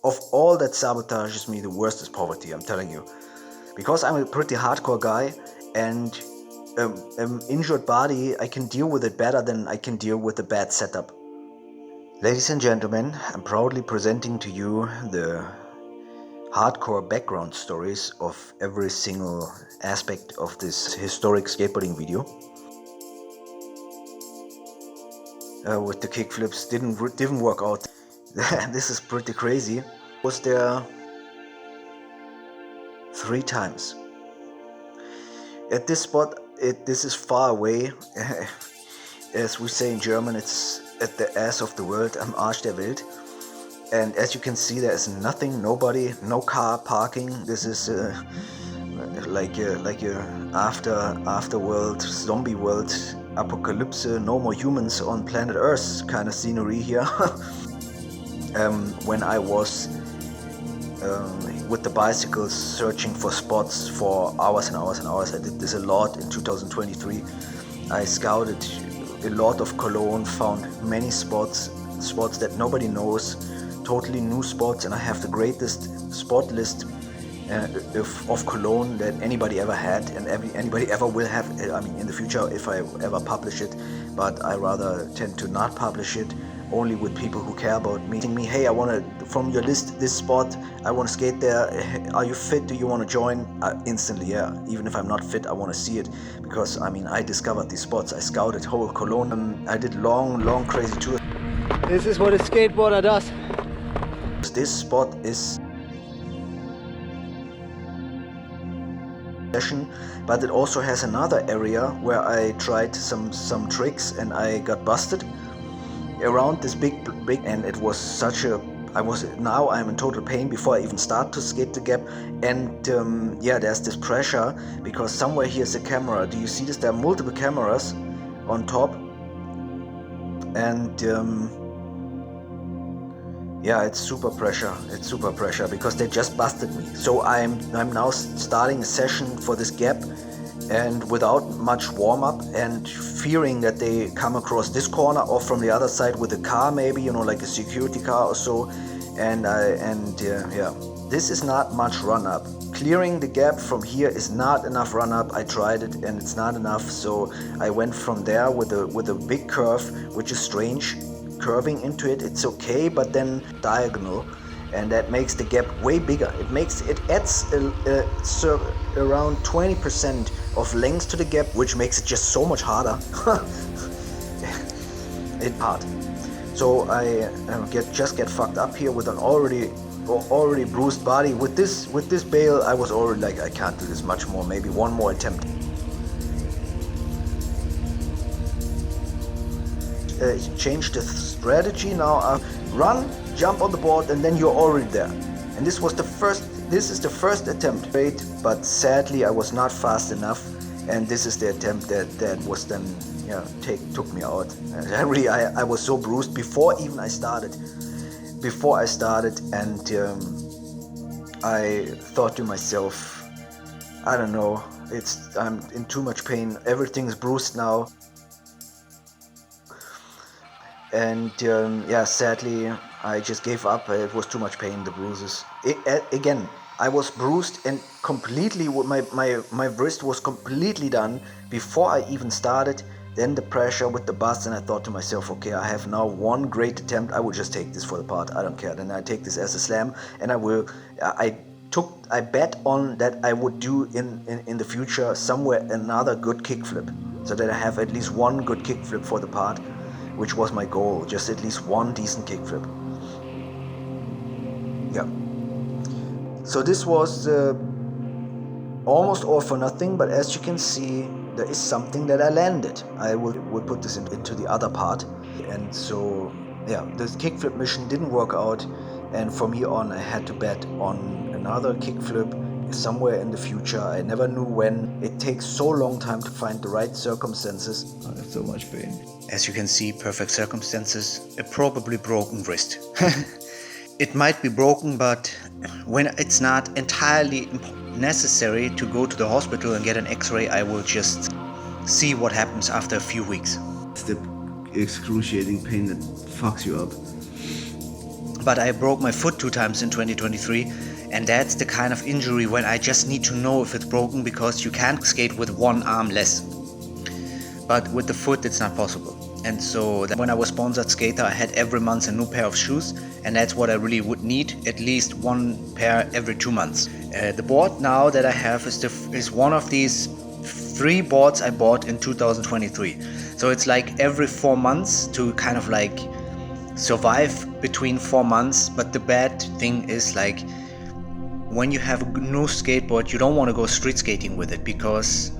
Of all that sabotages me, the worst is poverty, I'm telling you. Because I'm a pretty hardcore guy and injured body, I can deal with it better than I can deal with a bad setup. Ladies and gentlemen, I'm proudly presenting to you the hardcore background stories of every single aspect of this historic skateboarding video. With the kickflips didn't work out. This is pretty crazy. Was there 3 times. At this spot, this is far away. As we say in German, it's at the ass of the world, am Arsch der Welt. And as you can see, there is nothing, nobody, no car parking. This is like a afterworld, zombie world, apocalypse, no more humans on planet Earth kind of scenery here. When I was with the bicycles searching for spots for hours and hours and hours. I did this a lot in 2023. I scouted a lot of Cologne, found many spots that nobody knows, totally new spots, and I have the greatest spot list of Cologne that anybody ever had and anybody ever will have. I mean, in the future, if I ever publish it, but I rather tend to not publish it, only with people who care about meeting me. Hey, I want to, from your list, this spot, I want to skate there. Are you fit? Do you want to join? Instantly, yeah. Even if I'm not fit, I want to see it, because I mean, I discovered these spots. I scouted whole Cologne. I did long crazy tours. This is what a skateboarder does. This spot is but it also has another area where I tried some tricks and I got busted around this big, and it was such a, now I'm in total pain before I even start to skate the gap. And yeah, there's this pressure because somewhere here's a camera. Do you see this? There are multiple cameras on top, and yeah, it's super pressure because they just busted me. So I'm now starting a session for this gap, and without much warm-up, and fearing that they come across this corner or from the other side with a car, maybe, you know, like a security car or so. And yeah, this is not much run-up. Clearing the gap from here is not enough run-up. I tried it and it's not enough, so I went from there with a big curve, which is strange. Curving into it, it's okay, but then diagonal, and that makes the gap way bigger. It adds around 20% of length to the gap, which makes it just so much harder. It's hard. So I just get fucked up here with an already bruised body. With this bail, I was already like, I can't do this much more. Maybe one more attempt. Change the strategy now. Run, jump on the board, and then you're already there. And this is the first attempt. Great, but sadly I was not fast enough, and this is the attempt that was then, yeah, took me out. And I was so bruised before I started, and I thought to myself, I don't know, I'm in too much pain. Everything's bruised now. And yeah, sadly, I just gave up. It was too much pain, the bruises. Again, I was bruised and completely, my wrist was completely done before I even started. Then the pressure with the bus, and I thought to myself, okay, I have now one great attempt. I will just take this for the part. I don't care. Then I take this as a slam, and I bet on that I would do in the future somewhere another good kickflip, so that I have at least one good kickflip for the part, which was my goal, just at least one decent kickflip. Yeah. So this was almost all for nothing, but as you can see, there is something that I landed. I will put this into the other part. And so, yeah, this kickflip mission didn't work out, and from here on I had to bet on another kickflip somewhere in the future. I never knew when. It takes so long time to find the right circumstances. I have so much pain. As you can see, perfect circumstances, a probably broken wrist. It might be broken, but when it's not entirely necessary to go to the hospital and get an x-ray, I will just see what happens after a few weeks. It's the excruciating pain that fucks you up. but I broke my foot 2 times in 2023, and that's the kind of injury when I just need to know if it's broken, because you can't skate with one arm less. But with the foot it's not possible. And so when I was sponsored skater, I had every month a new pair of shoes, and that's what I really would need, at least 1 pair every 2 months. The board now that I have is one of these 3 boards I bought in 2023. So it's like every 4 months to kind of like survive between 4 months. But the bad thing is, like, when you have a new skateboard, you don't want to go street skating with it, because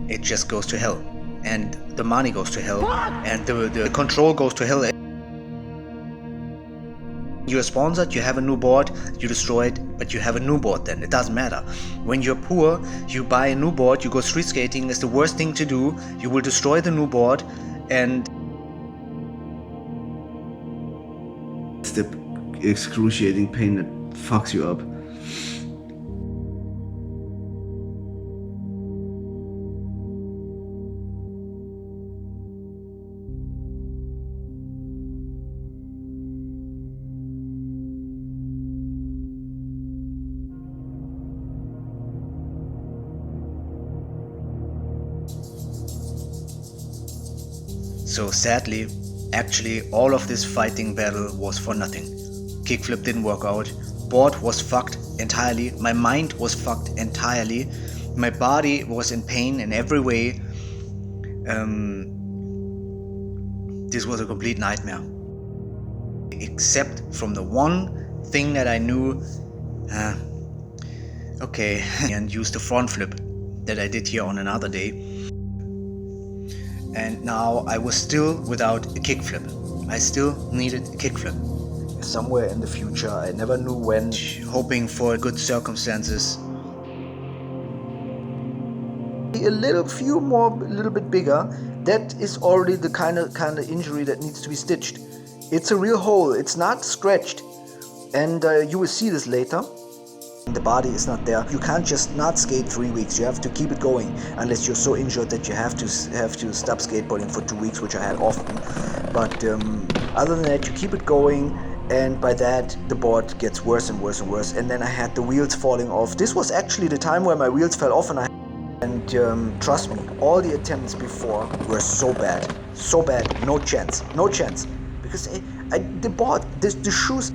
it just goes to hell, and the money goes to hell, and the control goes to hell. You're sponsored, you have a new board, you destroy it, but you have a new board then, it doesn't matter. When you're poor, you buy a new board, you go street skating, it's the worst thing to do, you will destroy the new board, and it's the excruciating pain that fucks you up. So sadly, actually all of this fighting battle was for nothing. Kickflip didn't work out, board was fucked entirely, my mind was fucked entirely, my body was in pain in every way. This was a complete nightmare. Except from the one thing that I knew, okay, and used the front flip that I did here on another day. And now I was still without a kickflip. I still needed a kickflip. Somewhere in the future, I never knew when, hoping for good circumstances. A little bit bigger, that is already the kind of injury that needs to be stitched. It's a real hole, it's not scratched. And you will see this later. The body is not there. You can't just not skate 3 weeks. You have to keep it going, unless you're so injured that you have to stop skateboarding for 2 weeks, which I had often. But other than that, you keep it going, and by that the board gets worse and worse and worse. And then I had the wheels falling off. This was actually the time where my wheels fell off, and trust me, all the attempts before were so bad, no chance, because the board, the shoes,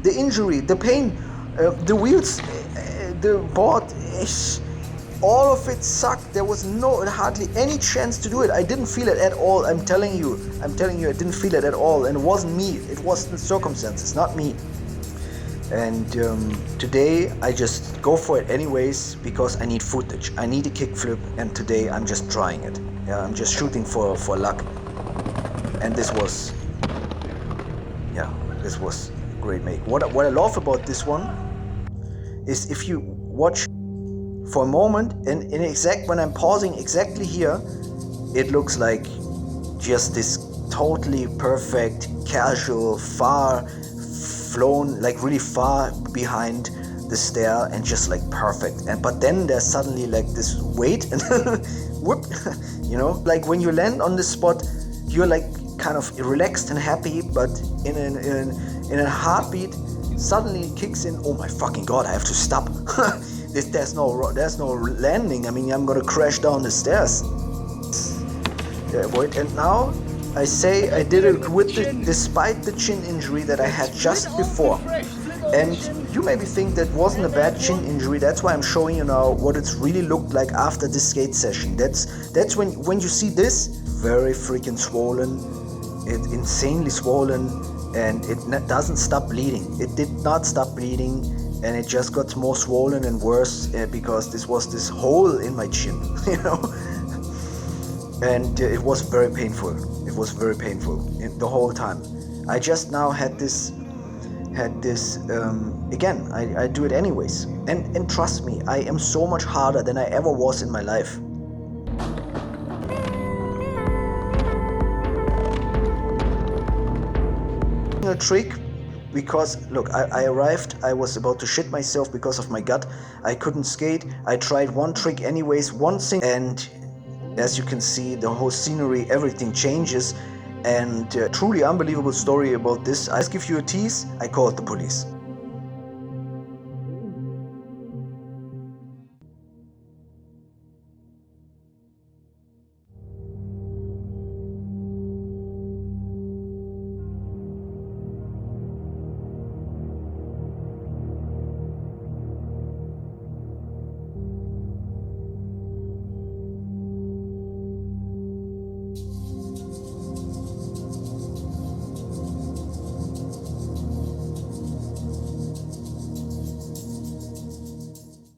the injury, the pain, the wheels, the board, all of it sucked. There was hardly any chance to do it. I didn't feel it at all. I'm telling you, I didn't feel it at all. And it wasn't me. It was the circumstances, not me. And today I just go for it anyways, because I need footage. I need a kickflip, and today I'm just trying it. Yeah, I'm just shooting for luck. And this was great make. What I love about this one is, if you watch for a moment, and when I'm pausing exactly here, it looks like just this totally perfect, casual, far flown, like really far behind the stair, and just like perfect. But then there's suddenly like this weight, and whoop, you know, like when you land on this spot, you're like kind of relaxed and happy, but in a heartbeat, suddenly it kicks in. Oh my fucking god! I have to stop. There's no landing. I mean, I'm gonna crash down the stairs. Avoid. And now I say I did it despite the chin injury that I had just before. And you maybe think that wasn't a bad chin injury. That's why I'm showing you now what it's really looked like after this skate session. That's when you see this, very freaking swollen, insanely swollen. And it doesn't stop bleeding. It did not stop bleeding, and it just got more swollen and worse because this was this hole in my chin, you know. And it was very painful. It was very painful the whole time. I just now had this again. I do it anyways, and trust me, I am so much harder than I ever was in my life. A trick, because look, I arrived, I was about to shit myself because of my gut. I couldn't skate. I tried one trick anyways, one thing, and as you can see, the whole scenery, everything changes. And truly unbelievable story about this. I just give you a tease, I called the police.